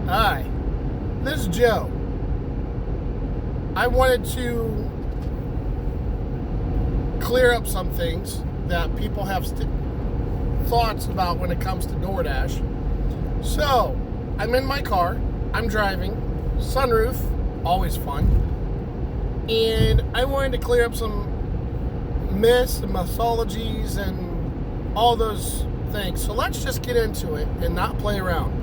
Hi, this is Joe. I wanted to clear up some things that people have thoughts about when it comes to DoorDash. So, I'm in my car, I'm driving, sunroof, always fun, and I wanted to clear up some myths and mythologies and all those things. So let's just get into it and not play around.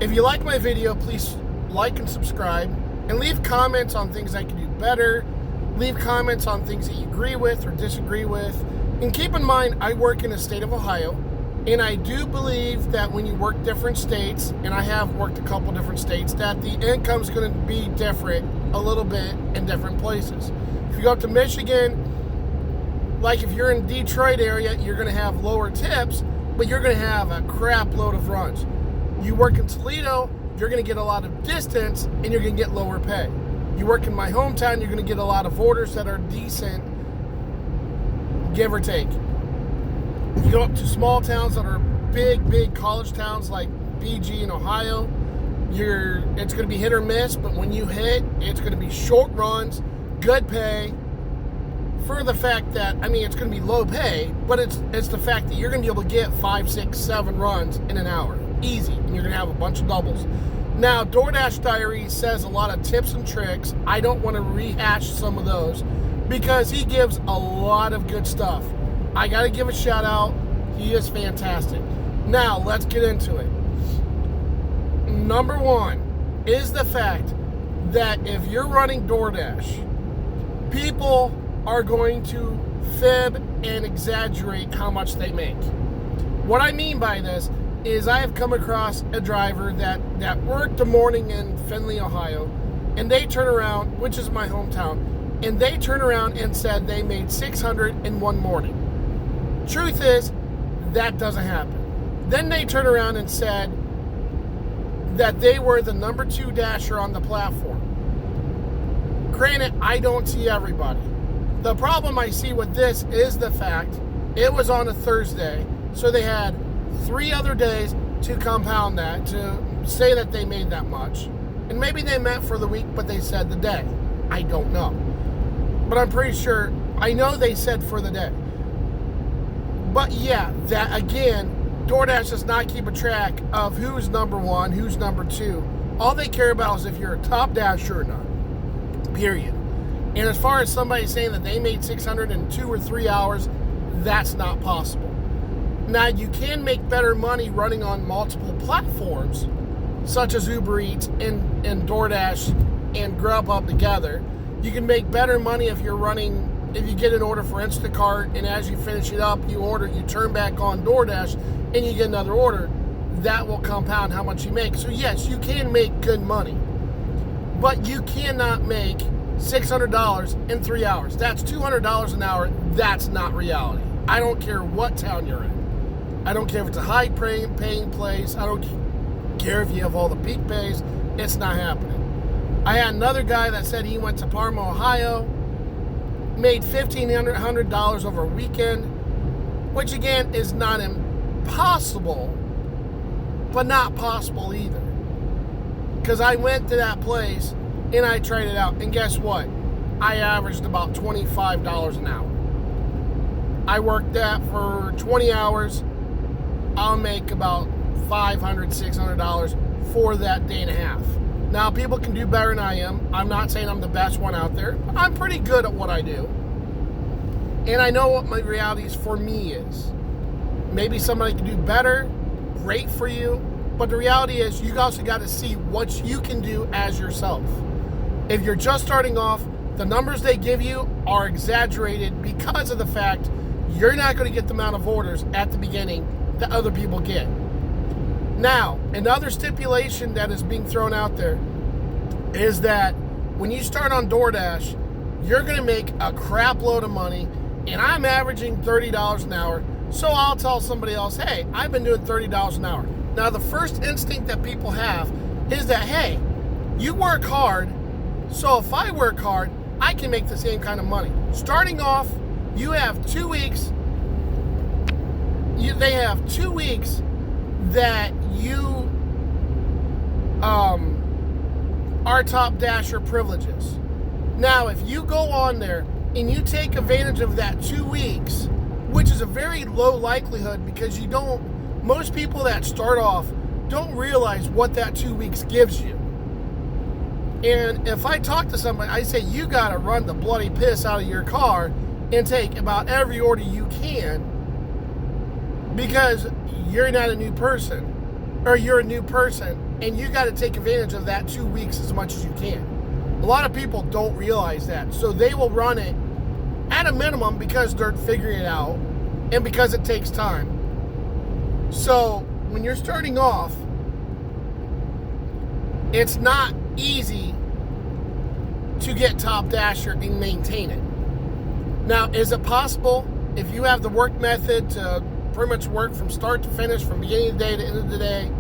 If you like my video, please like and subscribe, and leave comments on things I can do better. Leave comments on things that you agree with or disagree with. And keep in mind, I work in the state of Ohio, and I do believe that when you work different states, and I have worked a couple different states, that the income's going to be different a little bit in different places. If you go up to Michigan, like if you're in the Detroit area, you're going to have lower tips, but you're going to have a crap load of runs. You work in Toledo, you're going to get a lot of distance, and you're going to get lower pay. You work in my hometown, you're going to get a lot of orders that are decent, give or take. You go up to small towns that are big college towns like BG in Ohio, it's going to be hit or miss, but when you hit, it's going to be short runs, good pay, for the fact that, it's going to be low pay, but it's the fact that you're going to be able to get 5, 6, 7 runs in an hour. Easy. And you're going to have a bunch of doubles. Now, DoorDash Diary says a lot of tips and tricks. I don't want to rehash some of those because he gives a lot of good stuff. I got to give a shout out. He is fantastic. Now, let's get into it. Number one is the fact that if you're running DoorDash, people are going to fib and exaggerate how much they make. What I mean by this is I have come across a driver that worked the morning in Findlay, Ohio, and they turn around, which is my hometown, and they turn around and said they made $600 in one morning. Truth is, that doesn't happen. Then they turn around and said that they were the number 2 dasher on the platform. Granted, I don't see everybody. The problem I see with this is the fact it was on a Thursday, so they had 3 other days to compound that, to say that they made that much. And maybe they meant for the week, but they said the day. I don't know. But I'm pretty sure, I know they said for the day. But yeah, that again, DoorDash does not keep a track of who's number 1, who's number 2. All they care about is if you're a top dasher or not. Period. And as far as somebody saying that they made 600 in 2 or 3 hours, that's not possible. Now, you can make better money running on multiple platforms, such as Uber Eats and DoorDash and Grubhub together. You can make better money if you get an order for Instacart, and as you finish it up, you turn back on DoorDash, and you get another order. That will compound how much you make. So yes, you can make good money, but you cannot make $600 in 3 hours. That's $200 an hour. That's not reality. I don't care what town you're in. I don't care if it's a high-paying place. I don't care if you have all the peak pays. It's not happening. I had another guy that said he went to Parma, Ohio, made $1,500 over a weekend, which again is not impossible, but not possible either. Because I went to that place and I tried it out, and guess what? I averaged about $25 an hour. I worked that for 20 hours. I'll make about $500, $600 for that day and a half. Now, people can do better than I am. I'm not saying I'm the best one out there. I'm pretty good at what I do. And I know what my realities for me is. Maybe somebody can do better. Great for you. But the reality is you also got to see what you can do as yourself. If you're just starting off, the numbers they give you are exaggerated because of the fact you're not going to get the amount of orders at the beginning that other people get. Now, another stipulation that is being thrown out there is that when you start on DoorDash, you're going to make a crap load of money, and I'm averaging $30 an hour, so I'll tell somebody else, hey, I've been doing $30 an hour. Now, the first instinct that people have is that, hey, you work hard, so if I work hard, I can make the same kind of money. Starting off, you have 2 weeks. They have 2 weeks that you are top dasher privileges. Now, if you go on there and you take advantage of that 2 weeks, which is a very low likelihood because most people that start off don't realize what that 2 weeks gives you. And if I talk to somebody, I say, you got to run the bloody piss out of your car and take about every order you can, because you're not a new person, or you're a new person, and you got to take advantage of that 2 weeks as much as you can. A lot of people don't realize that, so they will run it at a minimum because they're figuring it out and because it takes time. So when you're starting off, it's not easy to get Top Dasher and maintain it. Now, is it possible if you have the work method to pretty much work from start to finish, from beginning of the day to end of the day?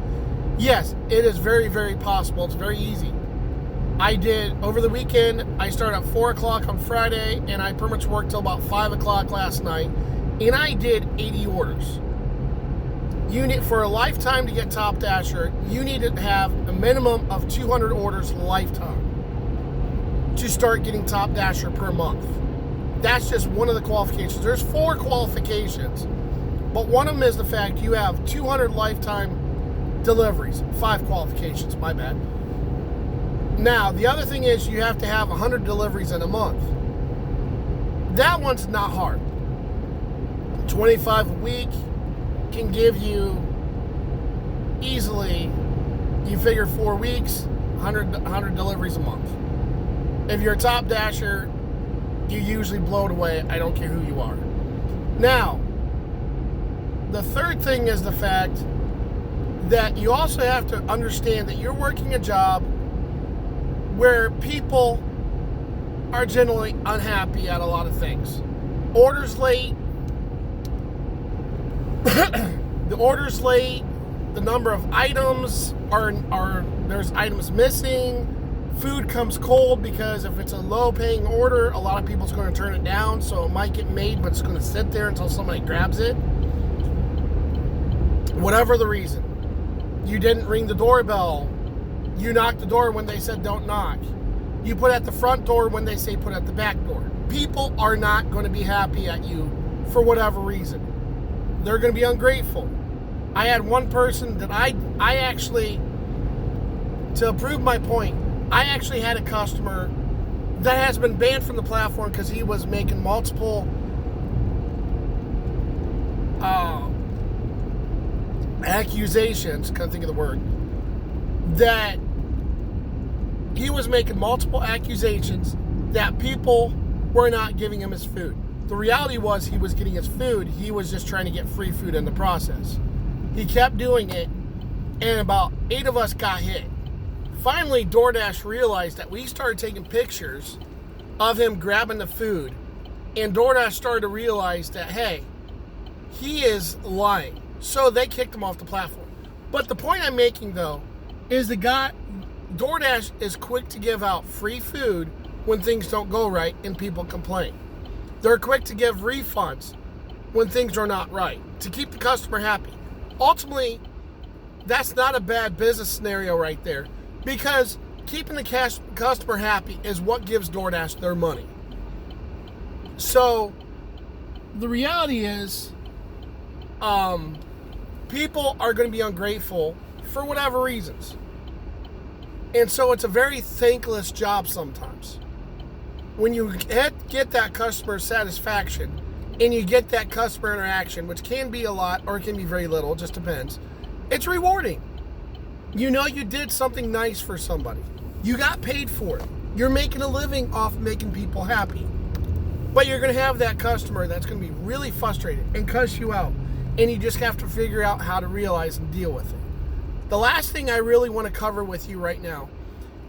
Yes, it is very, very possible. It's very easy. I did over the weekend. I started at 4 o'clock on Friday, and I pretty much worked till about 5 o'clock last night, and I did 80 orders. For a lifetime to get Top Dasher, you need to have a minimum of 200 orders lifetime to start getting Top Dasher per month. That's just one of the qualifications. There's 4 qualifications, but one of them is the fact you have 200 lifetime deliveries. 5 qualifications, my bad. Now, the other thing is you have to have 100 deliveries in a month. That one's not hard. 25 a week can give you easily, you figure 4 weeks, 100 deliveries a month. If you're a Top Dasher, you usually blow it away. I don't care who you are. Now, the third thing is the fact that you also have to understand that you're working a job where people are generally unhappy at a lot of things. Orders late, the order's late, the number of items there's items missing, food comes cold because if it's a low paying order, a lot of people's going to turn it down, so it might get made, but it's going to sit there until somebody grabs it. Whatever the reason. You didn't ring the doorbell. You knocked the door when they said don't knock. You put at the front door when they say put at the back door. People are not going to be happy at you for whatever reason. They're going to be ungrateful. I had one person that I actually, to prove my point, I actually had a customer that has been banned from the platform because he was making multiple accusations, can't think of the word, that he was making multiple accusations that people were not giving him his food. The reality was he was getting his food. He was just trying to get free food in the process. He kept doing it, and about 8 of us got hit. Finally, DoorDash realized that we started taking pictures of him grabbing the food, and DoorDash started to realize that, hey, he is lying. So they kicked him off the platform. But the point I'm making, though, is DoorDash is quick to give out free food when things don't go right and people complain. They're quick to give refunds when things are not right, to keep the customer happy. Ultimately, that's not a bad business scenario right there, because keeping the customer happy is what gives DoorDash their money. So the reality is, people are going to be ungrateful for whatever reasons. And so it's a very thankless job sometimes. When you get that customer satisfaction and you get that customer interaction, which can be a lot or it can be very little, it just depends, it's rewarding. You know you did something nice for somebody. You got paid for it. You're making a living off making people happy. But you're going to have that customer that's going to be really frustrated and cuss you out. And you just have to figure out how to realize and deal with it. The last thing I really want to cover with you right now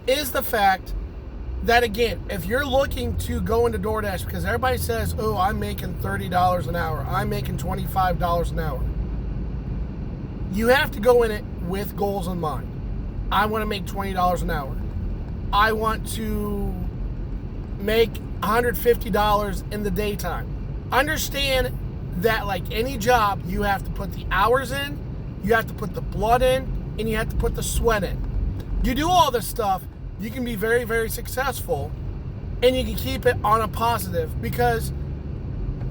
is the fact that, again, if you're looking to go into DoorDash, because everybody says, oh, I'm making $30 an hour, I'm making $25 an hour. You have to go in it with goals in mind. I want to make $20 an hour. I want to make $150 in the daytime. Understand that, like any job, you have to put the hours in, you have to put the blood in, and you have to put the sweat in. You do all this stuff, you can be very, very successful, and you can keep it on a positive, because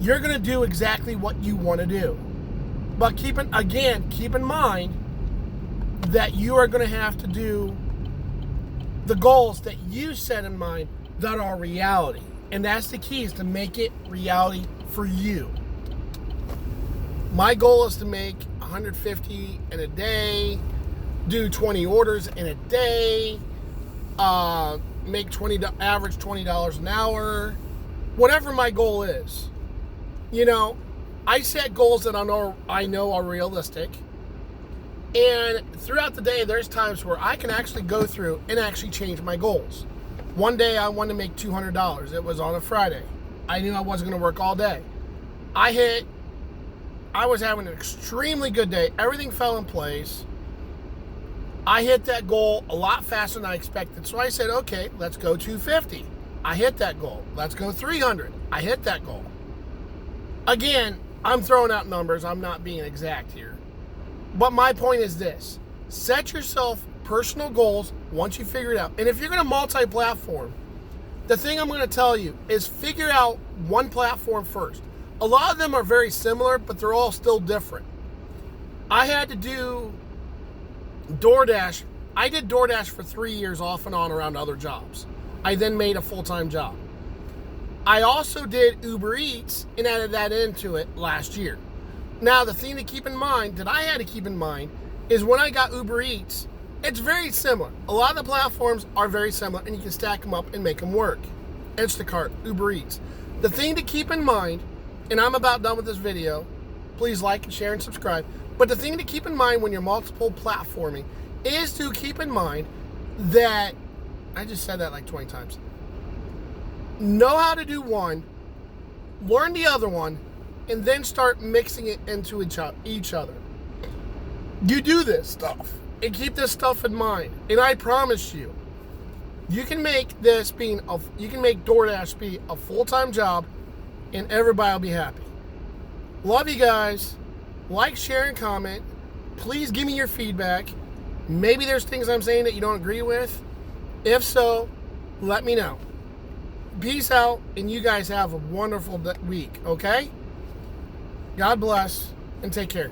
you're going to do exactly what you want to do. But keep in mind that you are going to have to do the goals that you set in mind that are reality. And that's the key, is to make it reality for you. My goal is to make 150 in a day, do 20 orders in a day, make average $20 an hour, whatever my goal is. You know, I set goals that I know are realistic. And throughout the day, there's times where I can actually go through and actually change my goals. One day I wanted to make $200. It was on a Friday. I knew I wasn't going to work all day. I was having an extremely good day. Everything fell in place. I hit that goal a lot faster than I expected. So I said, okay, let's go 250. I hit that goal. Let's go 300. I hit that goal. Again, I'm throwing out numbers. I'm not being exact here. But my point is this. Set yourself personal goals once you figure it out. And if you're going to multi-platform, the thing I'm going to tell you is figure out one platform first. A lot of them are very similar, but they're all still different. I had to do DoorDash. I did DoorDash for 3 years off and on around other jobs. I then made a full-time job. I also did Uber Eats and added that into it last year. Now, the thing to keep in mind, that I had to keep in mind, is when I got Uber Eats, it's very similar. A lot of the platforms are very similar, and you can stack them up and make them work. Instacart, Uber Eats. The thing to keep in mind, and I'm about done with this video, please like and share and subscribe, but the thing to keep in mind when you're multiple platforming is to keep in mind that, I just said that like 20 times, know how to do one, learn the other one, and then start mixing it into each other. You do this stuff and keep this stuff in mind, and I promise you, you can make DoorDash be a full-time job, and everybody will be happy. Love you guys. Like, share, and comment. Please give me your feedback. Maybe there's things I'm saying that you don't agree with. If so, let me know. Peace out, and you guys have a wonderful week, okay? God bless, and take care.